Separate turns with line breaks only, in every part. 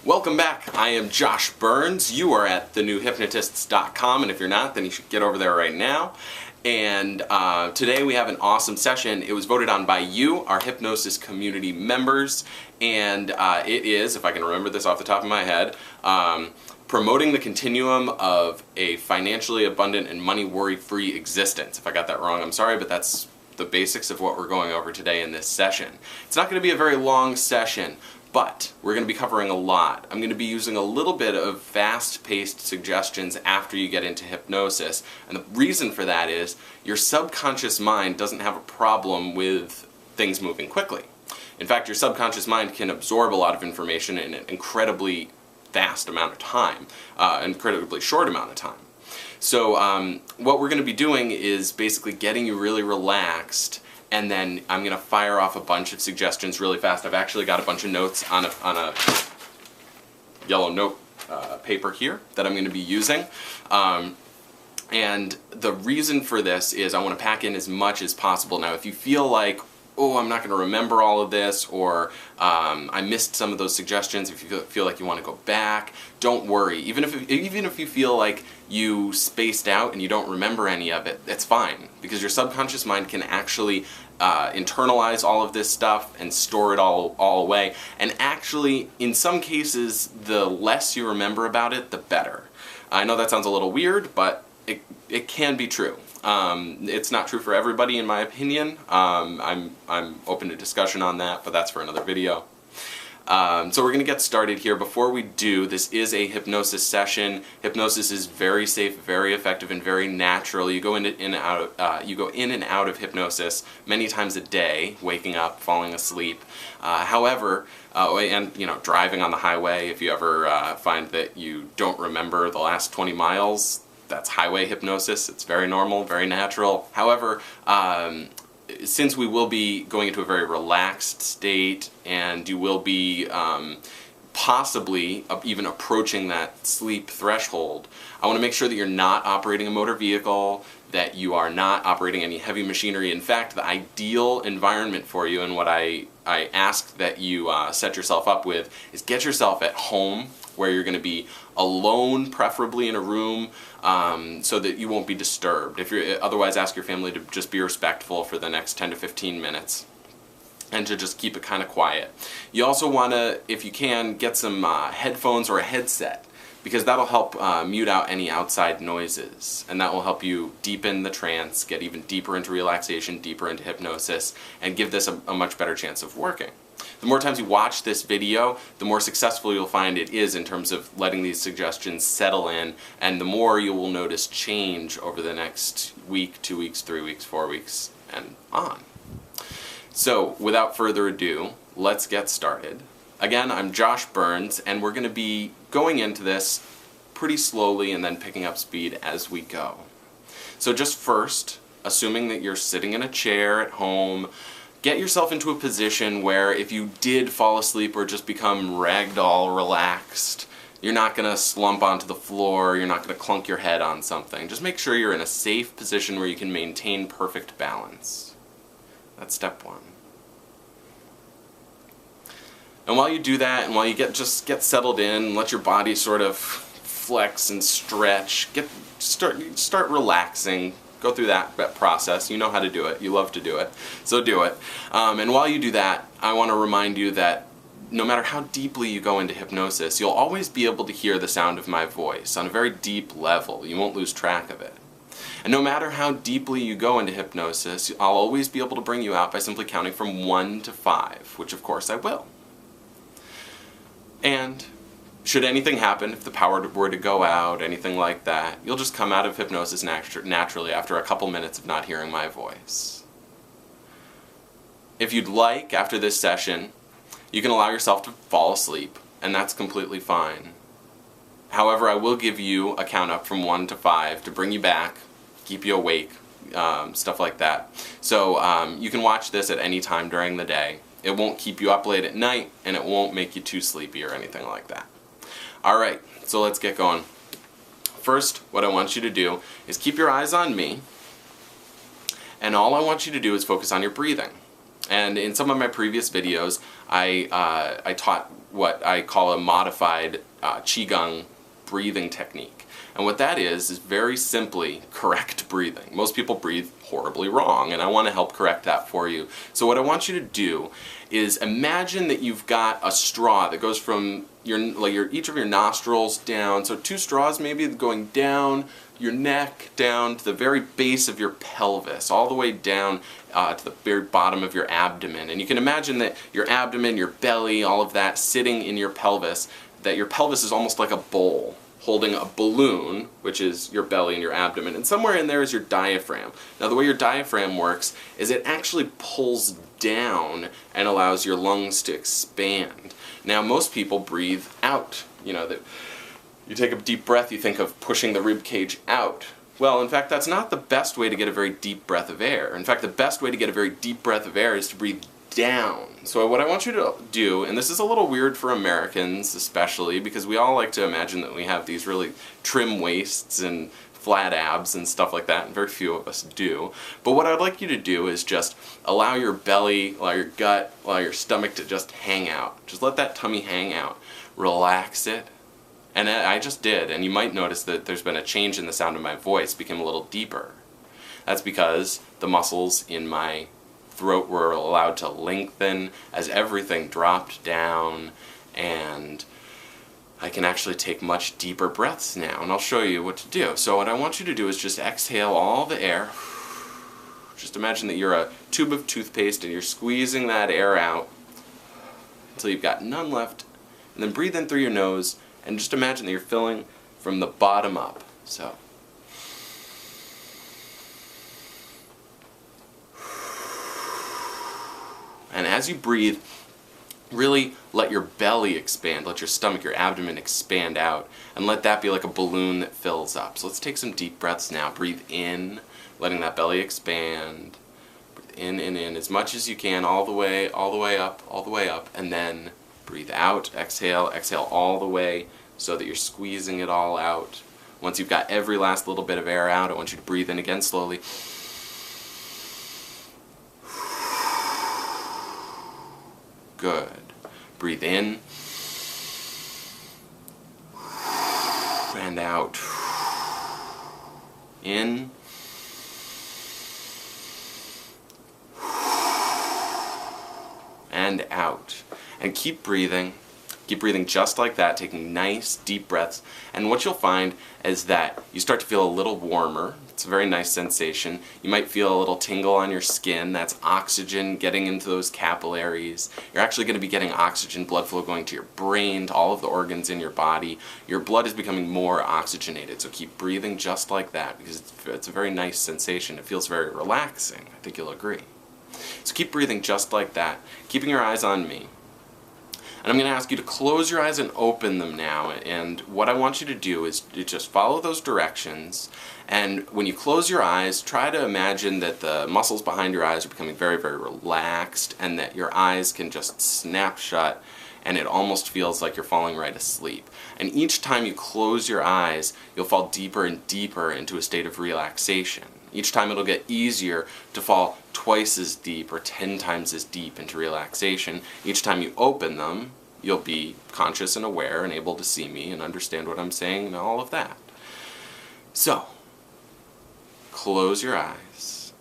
Welcome back. I am Josh Burns. You are at thenewhypnotists.com, and if you're not, then you should get over there right now. And today we have an awesome session. It was voted on by you, our Hypnosis community members, and it is, if I can remember this off the top of my head, promoting the continuum of a financially abundant and money worry-free existence. If I got that wrong, I'm sorry, but that's the basics of what we're going over today in this session. It's not going to be a very long session, but we're going to be covering a lot. I'm going to be using a little bit of fast-paced suggestions after you get into hypnosis, and the reason for that is your subconscious mind doesn't have a problem with things moving quickly. In fact, your subconscious mind can absorb a lot of information in an incredibly fast amount of time, incredibly short amount of time. So what we're going to be doing is basically getting you really relaxed, and then I'm going to fire off a bunch of suggestions really fast. I've actually got a bunch of notes on a yellow note paper here that I'm going to be using. And the reason for this is I want to pack in as much as possible. Now, if you feel like, oh, I'm not going to remember all of this, or I missed some of those suggestions, if you feel like you want to go back, don't worry. Even if you feel like you spaced out and you don't remember any of it, it's fine, because your subconscious mind can actually internalize all of this stuff and store it all away. And actually, in some cases, the less you remember about it, the better. I know that sounds a little weird, but it can be true. It's not true for everybody, in my opinion. I'm open to discussion on that, but that's for another video. So we're going to get started here. Before we do, this is a hypnosis session. Hypnosis is very safe, very effective, and very natural. You go in and out of hypnosis many times a day, waking up, falling asleep. However, and driving on the highway, if you ever find that you don't remember the last 20 miles, that's highway hypnosis. It's very normal, very natural. However, since we will be going into a very relaxed state, and you will be possibly even approaching that sleep threshold, I want to make sure that you're not operating a motor vehicle, that you are not operating any heavy machinery. In fact, the ideal environment for you, and what I ask that you set yourself up with, is get yourself at home, where you're going to be alone, preferably in a room, so that you won't be disturbed. Otherwise, ask your family to just be respectful for the next 10 to 15 minutes and to just keep it kind of quiet. You also want to, if you can, get some headphones or a headset, because that'll help mute out any outside noises, and that will help you deepen the trance, get even deeper into relaxation, deeper into hypnosis, and give this a much better chance of working. The more times you watch this video, the more successful you'll find it is in terms of letting these suggestions settle in, and the more you will notice change over the next week, 2 weeks, 3 weeks, 4 weeks, and on. So, without further ado, let's get started. Again, I'm Josh Burns, and we're going to be going into this pretty slowly and then picking up speed as we go. So just first, assuming that you're sitting in a chair at home, get yourself into a position where if you did fall asleep or just become ragdoll relaxed, you're not going to slump onto the floor, you're not going to clunk your head on something. Just make sure you're in a safe position where you can maintain perfect balance. That's step one. And while you do that, and while you just get settled in, let your body sort of flex and stretch, start relaxing. Go through that process. You know how to do it. You love to do it. So do it. And while you do that, I want to remind you that no matter how deeply you go into hypnosis, you'll always be able to hear the sound of my voice on a very deep level. You won't lose track of it. And no matter how deeply you go into hypnosis, I'll always be able to bring you out by simply counting from 1 to 5, which of course I will. And should anything happen, if the power were to go out, anything like that, you'll just come out of hypnosis naturally after a couple minutes of not hearing my voice. If you'd like, after this session, you can allow yourself to fall asleep, and that's completely fine. However, I will give you a count up from 1 to 5 to bring you back, keep you awake, stuff like that. So you can watch this at any time during the day. It won't keep you up late at night, and it won't make you too sleepy or anything like that. Alright, so let's get going. First, what I want you to do is keep your eyes on me, and all I want you to do is focus on your breathing. And in some of my previous videos, I taught what I call a modified Qigong breathing technique. And what that is very simply correct breathing. Most people breathe horribly wrong, and I want to help correct that for you. So what I want you to do is imagine that you've got a straw that goes from each of your nostrils down. So 2 straws maybe going down your neck, down to the very base of your pelvis, all the way down to the very bottom of your abdomen. And you can imagine that your abdomen, your belly, all of that sitting in your pelvis, that your pelvis is almost like a bowl holding a balloon, which is your belly and your abdomen, and somewhere in there is your diaphragm. Now the way your diaphragm works is it actually pulls down and allows your lungs to expand. Now most people breathe out. You know, that you take a deep breath, you think of pushing the rib cage out. Well, in fact, that's not the best way to get a very deep breath of air. In fact, the best way to get a very deep breath of air is to breathe down. So what I want you to do, and this is a little weird for Americans especially, because we all like to imagine that we have these really trim waists and flat abs and stuff like that, and very few of us do. But what I'd like you to do is just allow your belly, allow your gut, allow your stomach to just hang out. Just let that tummy hang out. Relax it. And I just did, and you might notice that there's been a change in the sound of my voice, became a little deeper. That's because the muscles in my throat were allowed to lengthen as everything dropped down, and I can actually take much deeper breaths now, and I'll show you what to do. So what I want you to do is just exhale all the air. Just imagine that you're a tube of toothpaste and you're squeezing that air out until you've got none left, and then breathe in through your nose, and just imagine that you're filling from the bottom up. So and as you breathe, really let your belly expand, let your stomach, your abdomen expand out, and let that be like a balloon that fills up. So let's take some deep breaths now. Breathe in, letting that belly expand. Breathe in, as much as you can, all the way up, and then breathe out, exhale all the way so that you're squeezing it all out. Once you've got every last little bit of air out, I want you to breathe in again slowly. Good. Breathe in and out. In and out. And keep breathing. Keep breathing just like that, taking nice deep breaths. And what you'll find is that you start to feel a little warmer. It's a very nice sensation. You might feel a little tingle on your skin. That's oxygen getting into those capillaries. You're actually going to be getting oxygen, blood flow going to your brain, to all of the organs in your body. Your blood is becoming more oxygenated. So keep breathing just like that, because it's a very nice sensation. It feels very relaxing. I think you'll agree. So keep breathing just like that, keeping your eyes on me. And I'm going to ask you to close your eyes and open them now, and what I want you to do is to just follow those directions, and when you close your eyes, try to imagine that the muscles behind your eyes are becoming very, very relaxed, and that your eyes can just snap shut, and it almost feels like you're falling right asleep. And each time you close your eyes, you'll fall deeper and deeper into a state of relaxation. Each time it'll get easier to fall twice as deep or 10 times as deep into relaxation. Each time you open them, you'll be conscious and aware and able to see me and understand what I'm saying and all of that. So, close your eyes.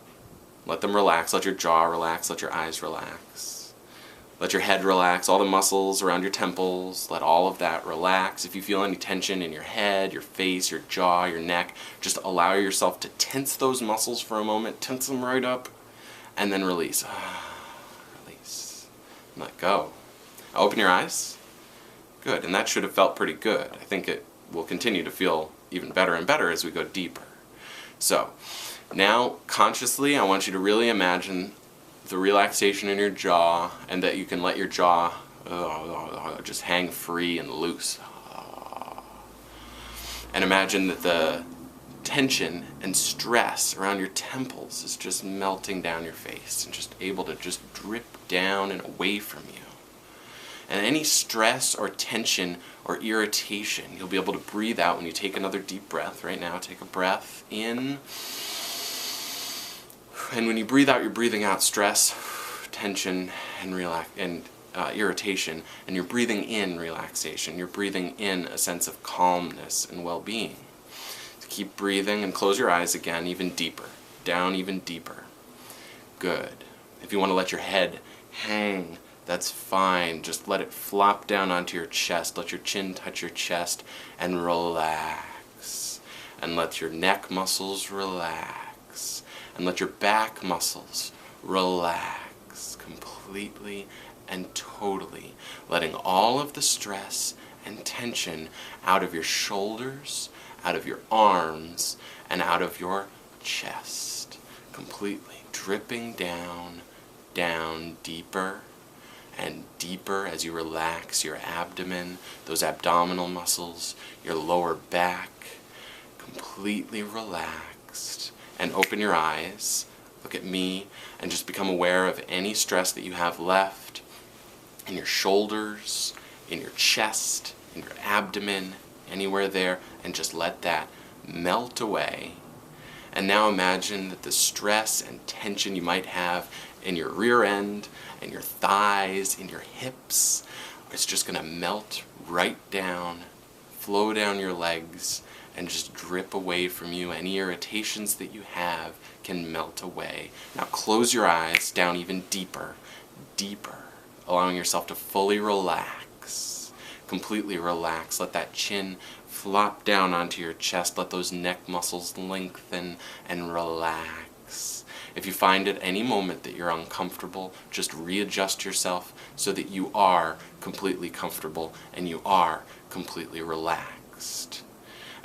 Let them relax. Let your jaw relax. Let your eyes relax. Let your head relax, all the muscles around your temples, let all of that relax. If you feel any tension in your head, your face, your jaw, your neck, just allow yourself to tense those muscles for a moment, tense them right up, and then release. Release. And let go. Now open your eyes. Good, and that should have felt pretty good. I think it will continue to feel even better and better as we go deeper. So, now consciously I want you to really imagine the relaxation in your jaw, and that you can let your jaw just hang free and loose. And imagine that the tension and stress around your temples is just melting down your face and just able to just drip down and away from you. And any stress or tension or irritation, you'll be able to breathe out when you take another deep breath. Right now, take a breath in. And when you breathe out, you're breathing out stress, tension and irritation, and you're breathing in relaxation. You're breathing in a sense of calmness and well-being. So keep breathing and close your eyes again, even deeper, down even deeper. Good. If you want to let your head hang, that's fine. Just let it flop down onto your chest. Let your chin touch your chest and relax. And let your neck muscles relax. And let your back muscles relax completely and totally, letting all of the stress and tension out of your shoulders, out of your arms, and out of your chest. Completely dripping down, down deeper and deeper as you relax your abdomen, those abdominal muscles, your lower back, completely relaxed. And open your eyes, look at me, and just become aware of any stress that you have left in your shoulders, in your chest, in your abdomen, anywhere there, and just let that melt away. And now imagine that the stress and tension you might have in your rear end, and your thighs, in your hips, is just going to melt right down, flow down your legs, and just drip away from you. Any irritations that you have can melt away. Now close your eyes down even deeper, deeper, allowing yourself to fully relax, completely relax. Let that chin flop down onto your chest. Let those neck muscles lengthen and relax. If you find at any moment that you're uncomfortable, just readjust yourself so that you are completely comfortable and you are completely relaxed.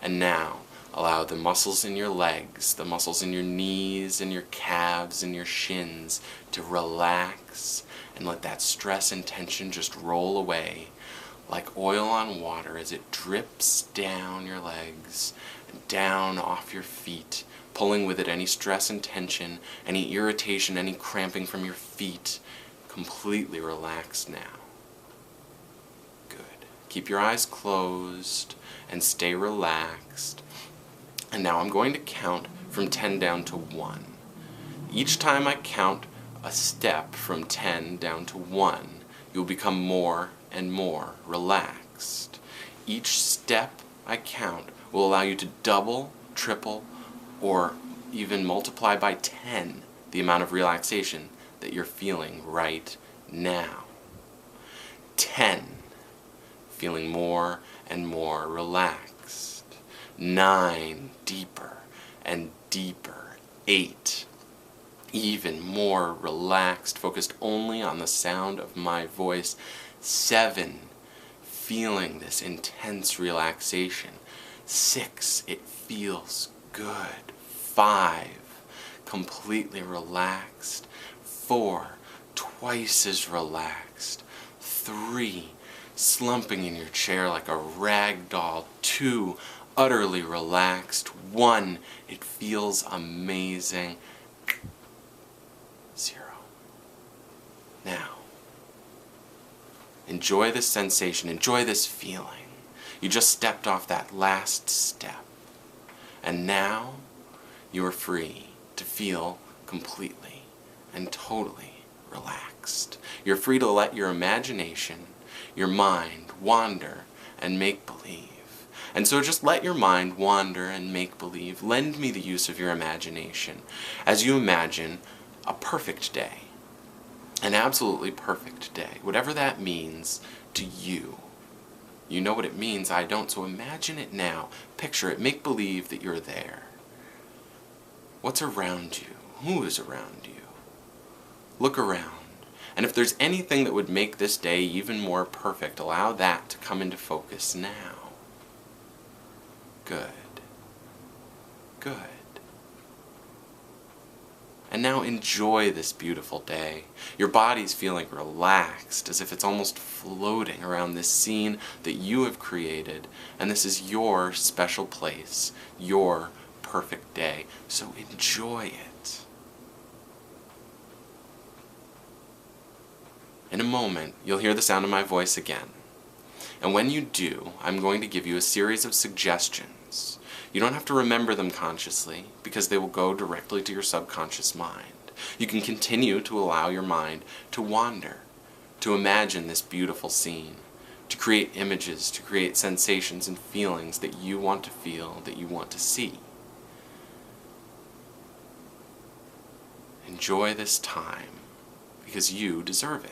And now, allow the muscles in your legs, the muscles in your knees and your calves and your shins to relax, and let that stress and tension just roll away like oil on water as it drips down your legs and down off your feet, pulling with it any stress and tension, any irritation, any cramping from your feet. Completely relaxed now. Good. Keep your eyes closed and stay relaxed. And now I'm going to count from 10 down to 1. Each time I count a step from 10 down to 1, you'll become more and more relaxed. Each step I count will allow you to double, triple, or even multiply by 10 the amount of relaxation that you're feeling right now. 10. Feeling more and more relaxed. 9. Deeper and deeper. 8. Even more relaxed, focused only on the sound of my voice. 7. Feeling this intense relaxation. 6. It feels good. 5. Completely relaxed. 4. Twice as relaxed. 3. Slumping in your chair like a rag doll. 2. Utterly relaxed. 1. It feels amazing. 0. Now, enjoy this sensation, enjoy this feeling. You just stepped off that last step. And now, you are free to feel completely and totally relaxed. You're free to let your imagination, your mind, wander and make believe. And so just let your mind wander and make believe. Lend me the use of your imagination as you imagine a perfect day. An absolutely perfect day. Whatever that means to you. You know what it means, I don't, so imagine it now. Picture it, make believe that you're there. What's around you? Who is around you? Look around. And if there's anything that would make this day even more perfect, allow that to come into focus now. Good. Good. And now enjoy this beautiful day. Your body's feeling relaxed, as if it's almost floating around this scene that you have created. And this is your special place, your perfect day. So enjoy it. In a moment, you'll hear the sound of my voice again. And when you do, I'm going to give you a series of suggestions. You don't have to remember them consciously, because they will go directly to your subconscious mind. You can continue to allow your mind to wander, to imagine this beautiful scene, to create images, to create sensations and feelings that you want to feel, that you want to see. Enjoy this time, because you deserve it.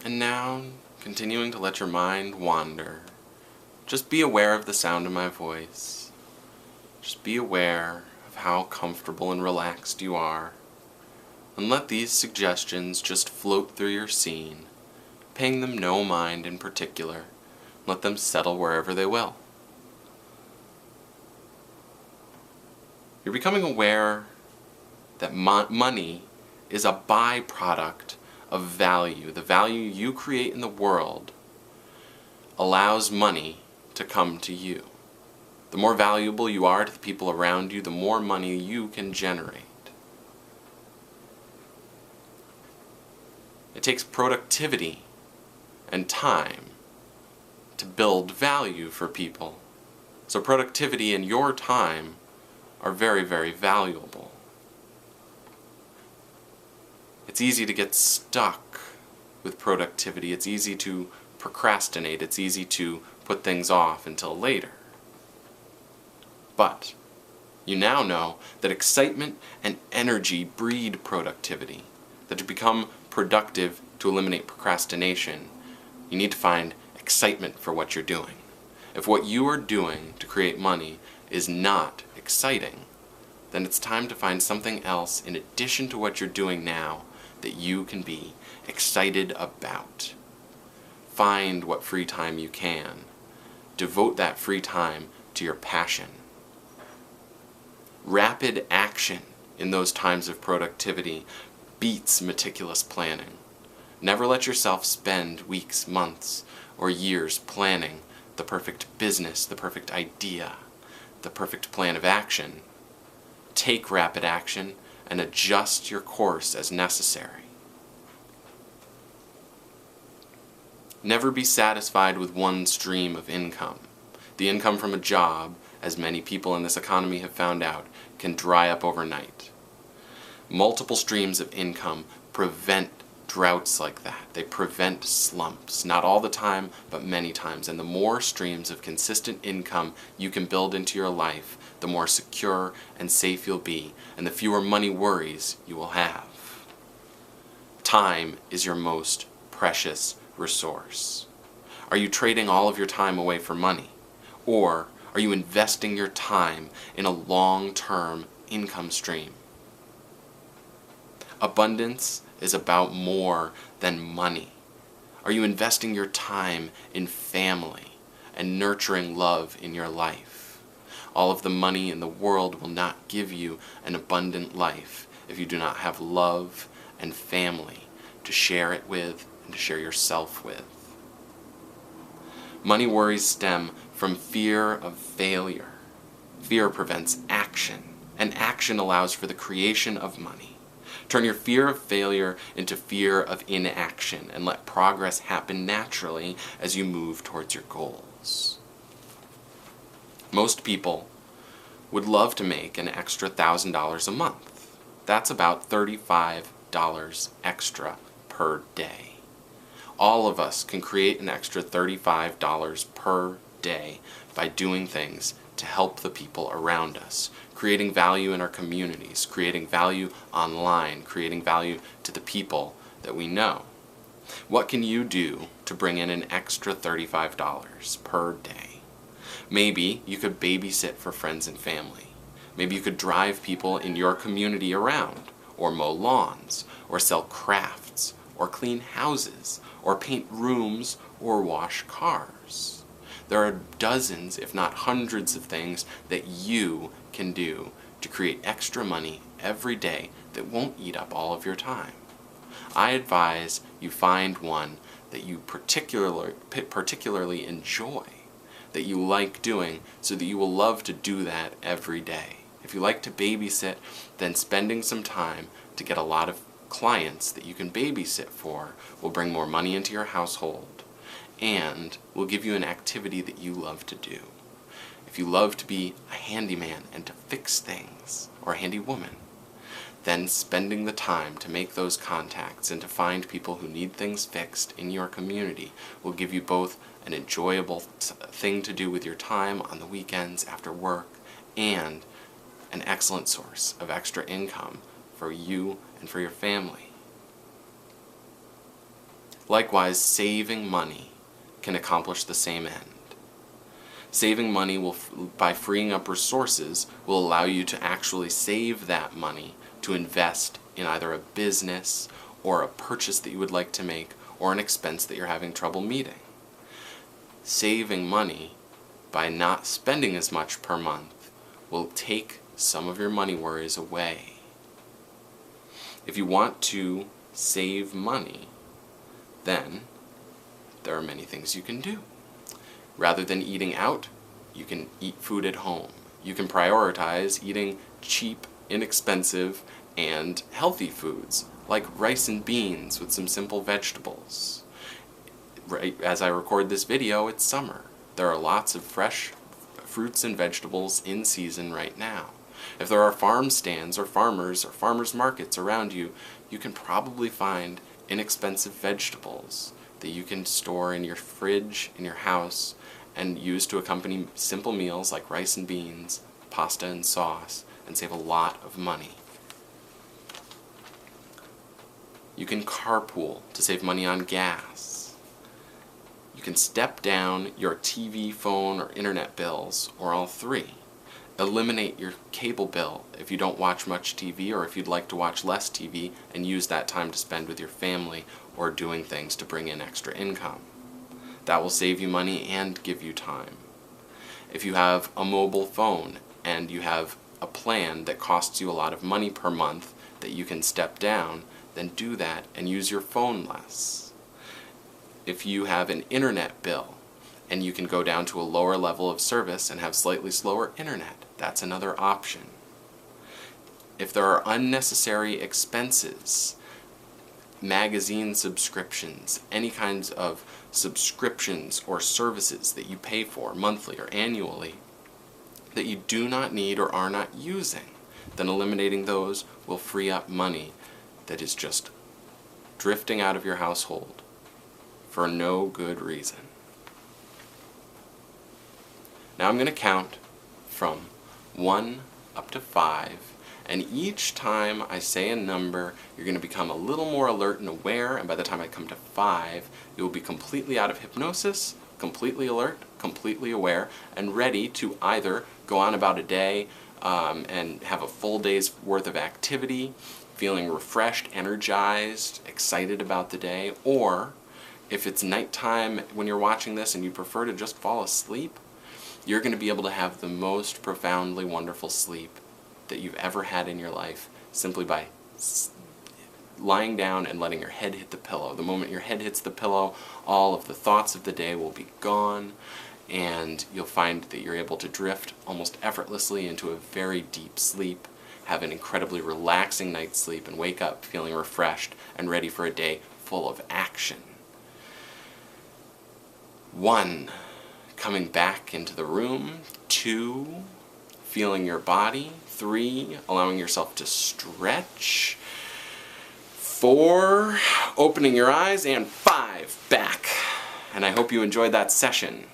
And now, continuing to let your mind wander, just be aware of the sound of my voice. Just be aware of how comfortable and relaxed you are. And let these suggestions just float through your scene, paying them no mind in particular. Let them settle wherever they will. You're becoming aware that money is a byproduct of value. The value you create in the world allows money to come to you. The more valuable you are to the people around you, the more money you can generate. It takes productivity and time to build value for people. So productivity and your time are very, very valuable. It's easy to get stuck with productivity. It's easy to procrastinate. It's easy to put things off until later. But you now know that excitement and energy breed productivity. That to become productive, to eliminate procrastination, you need to find excitement for what you're doing. If what you are doing to create money is not exciting, then it's time to find something else in addition to what you're doing now that you can be excited about. Find what free time you can. Devote that free time to your passion. Rapid action in those times of productivity beats meticulous planning. Never let yourself spend weeks, months, or years planning the perfect business, the perfect idea, the perfect plan of action. Take rapid action and adjust your course as necessary. Never be satisfied with one stream of income. The income from a job, as many people in this economy have found out, can dry up overnight. Multiple streams of income prevent droughts like that. They prevent slumps, not all the time, but many times. And the more streams of consistent income you can build into your life, the more secure and safe you'll be, and the fewer money worries you will have. Time is your most precious resource. Are you trading all of your time away for money? Or are you investing your time in a long-term income stream? Abundance is about more than money. Are you investing your time in family and nurturing love in your life? All of the money in the world will not give you an abundant life if you do not have love and family to share it with and to share yourself with. Money worries stem from fear of failure. Fear prevents action, and action allows for the creation of money. Turn your fear of failure into fear of inaction and let progress happen naturally as you move towards your goals. Most people would love to make an extra $1,000 a month. That's about $35 extra per day. All of us can create an extra $35 per day by doing things to help the people around us, creating value in our communities, creating value online, creating value to the people that we know. What can you do to bring in an extra $35 per day? Maybe you could babysit for friends and family. Maybe you could drive people in your community around, or mow lawns, or sell crafts, or clean houses, or paint rooms, or wash cars. There are dozens, if not hundreds of things that you can do to create extra money every day that won't eat up all of your time. I advise you find one that you particularly enjoy, that you like doing, so that you will love to do that every day. If you like to babysit, then spending some time to get a lot of clients that you can babysit for will bring more money into your household and will give you an activity that you love to do. If you love to be a handyman and to fix things, or a handy woman, then spending the time to make those contacts and to find people who need things fixed in your community will give you both an enjoyable thing to do with your time on the weekends after work and an excellent source of extra income for you and for your family. Likewise, saving money can accomplish the same end. Saving money by freeing up resources will allow you to actually save that money to invest in either a business or a purchase that you would like to make or an expense that you're having trouble meeting. Saving money by not spending as much per month will take some of your money worries away. If you want to save money, then there are many things you can do. Rather than eating out, you can eat food at home. You can prioritize eating cheap, inexpensive, and healthy foods, like rice and beans with some simple vegetables. Right as I record this video, it's summer. There are lots of fresh fruits and vegetables in season right now. If there are farm stands or farmers markets around you, you can probably find inexpensive vegetables that you can store in your fridge, in your house, and use to accompany simple meals like rice and beans, pasta and sauce, and save a lot of money. You can carpool to save money on gas. You can step down your TV, phone, or internet bills, or all three. Eliminate your cable bill if you don't watch much TV or if you'd like to watch less TV and use that time to spend with your family or doing things to bring in extra income. That will save you money and give you time. If you have a mobile phone and you have a plan that costs you a lot of money per month that you can step down, then do that and use your phone less. If you have an internet bill and you can go down to a lower level of service and have slightly slower internet, that's another option. If there are unnecessary expenses, magazine subscriptions, any kinds of subscriptions or services that you pay for monthly or annually that you do not need or are not using, then eliminating those will free up money that is just drifting out of your household for no good reason. Now I'm going to count from 1 up to 5, and each time I say a number, you're going to become a little more alert and aware, and by the time I come to 5, you will be completely out of hypnosis, completely alert, completely aware, and ready to either go on about a day and have a full day's worth of activity, feeling refreshed, energized, excited about the day, or if it's nighttime when you're watching this and you prefer to just fall asleep, you're going to be able to have the most profoundly wonderful sleep that you've ever had in your life simply by lying down and letting your head hit the pillow. The moment your head hits the pillow, all of the thoughts of the day will be gone, and you'll find that you're able to drift almost effortlessly into a very deep sleep, have an incredibly relaxing night's sleep, and wake up feeling refreshed and ready for a day full of action. 1. Coming back into the room. 2. Feeling your body. 3. Allowing yourself to stretch. 4, opening your eyes, and 5, back. And I hope you enjoyed that session.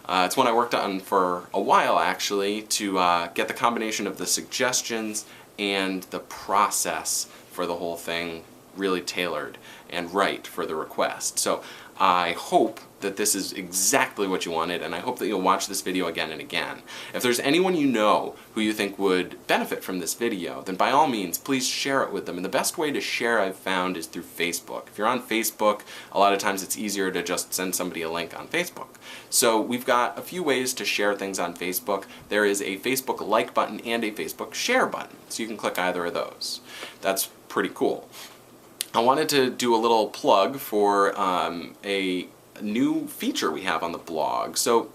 It's one I worked on for a while, actually, to get the combination of the suggestions and the process for the whole thing really tailored and right for the request. So I hope that this is exactly what you wanted, and I hope that you'll watch this video again and again. If there's anyone you know who you think would benefit from this video, then by all means, please share it with them. And the best way to share, I've found, is through Facebook. If you're on Facebook, a lot of times it's easier to just send somebody a link on Facebook. So we've got a few ways to share things on Facebook. There is a Facebook like button and a Facebook share button, so you can click either of those. That's pretty cool. I wanted to do a little plug for a new feature we have on the blog. So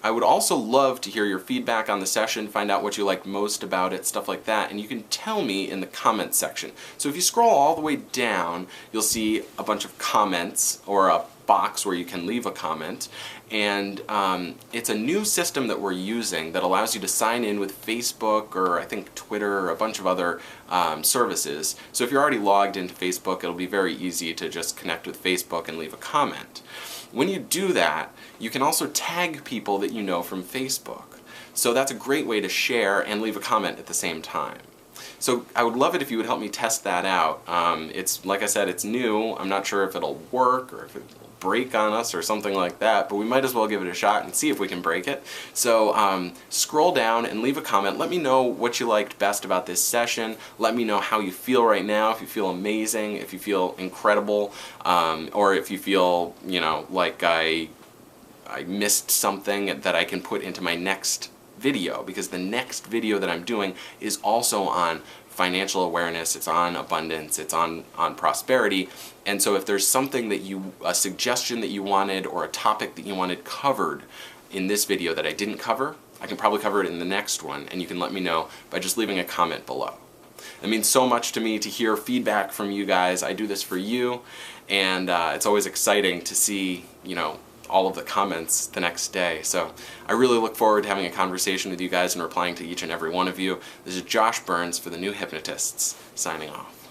I would also love to hear your feedback on the session, find out what you liked most about it, stuff like that, and you can tell me in the comments section. So if you scroll all the way down, you'll see a bunch of comments, or a box where you can leave a comment, and it's a new system that we're using that allows you to sign in with Facebook, or I think Twitter, or a bunch of other services. So if you're already logged into Facebook, it'll be very easy to just connect with Facebook and leave a comment. When you do that, you can also tag people that you know from Facebook. So that's a great way to share and leave a comment at the same time. So I would love it if you would help me test that out. It's, like I said, it's new. I'm not sure if it'll work or if it'll break on us or something like that, but we might as well give it a shot and see if we can break it. So scroll down and leave a comment. Let me know what you liked best about this session. Let me know how you feel right now, if you feel amazing, if you feel incredible, or if you feel, you know, like I missed something that I can put into my next video, because the next video that I'm doing is also on financial awareness, it's on abundance, it's on prosperity. And so if there's something that a suggestion that you wanted, or a topic that you wanted covered in this video that I didn't cover, I can probably cover it in the next one, and you can let me know by just leaving a comment below. It means so much to me to hear feedback from you guys. I do this for you, and it's always exciting to see, you know, all of the comments the next day. So I really look forward to having a conversation with you guys and replying to each and every one of you. This is Josh Burns for the New Hypnotists, signing off.